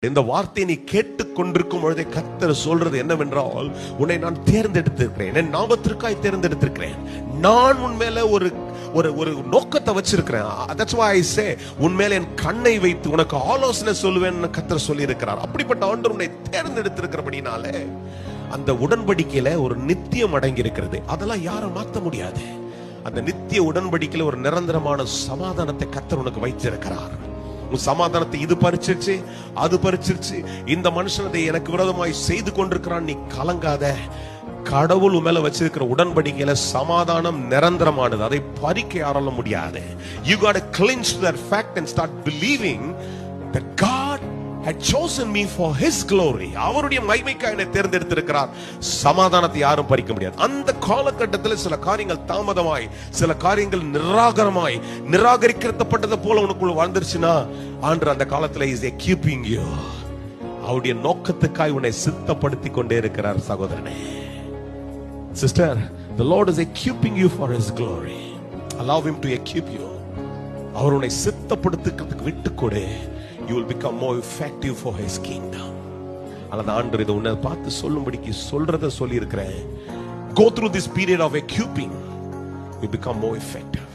இந்த வார்த்தையை நீ கேட்டுக் கொண்டிருக்கும் பொழுதே கர்த்தர் சொல்றது என்னவென்றால், உன்னை நான் தேர்ந்தெடுத்திருக்கிறேன், என் நாமத்திற்காய் தேர்ந்தெடுத்திருக்கிறேன். நான் உன் மேல ஒரு ஒரு ஒரு நோக்கத்தை வச்சிருக்கிறேன். That's why I say, உன் மேல என் கண்ணை வைத்து உனக்கு ஆலோசனை சொல்லுவேன்னு கர்த்தர் சொல்லி இருக்கிறார். அப்படிப்பட்ட ஆண்டவர் உன்னை தேர்ந்தெடுத்திருக்கிறபடினாலே அந்த உடன்படிக்கையில ஒரு நித்தியம் அடங்கி இருக்கிறது. அதெல்லாம் யாரும் மாற்ற முடியாது. அந்த நித்திய உடன்படிக்கையில ஒரு நிரந்தரமான சமாதானத்தை கர்த்தர் உனக்கு வைத்திருக்கிறார். உன் சமாதானத்தை இது பறிச்சிருச்சு, அது பறிச்சிருச்சு, இந்த மனுஷனதை எனக்கு விரோதமாய் செய்து கொண்டிருக்கிறான், நீ கலங்காத. கடவுள் மேல வச்சிருக்கிற உடன்படிக்கையில சமாதானம் நிரந்தரமானது. அதை பறிக்க யாரால முடியாது. You got to clinch to that fact and start believing that God had chosen me for his glory. அவருடைய மகிமைக்காக என்னை தேர்ந்தெடுத்திருக்கிறார். சமாதானத்தை யாரும் பறிக்க முடியாது. அந்த காலகட்டத்தில் சில காரியங்கள் தாமதமாய், சில காரியங்கள் நிராகரிக்கப்பட்டது போல உனக்குள்ள வாழ்ந்துருச்சுன்னா, ஆண்டவர் அந்த காலத்துல is keeping you. அவருடைய நோக்கத்துக்காய் உன்னை சித்தப்படுத்தி கொண்டே இருக்கிறார். சகோதரனே, sister, the Lord is equipping you for his glory. Allow him to equip you. அவர் உன்னை சித்தப்படுத்துறதுக்கு விட்டுக்கொடு. You will become more effective for his kingdom. அல்லது ஆண்டவர் இதை உன்னை பார்த்து சொல்லும்படிக்கு சொல்றத சொல்லி இருக்கிறேன். Go through this period of equipping. You become more effective.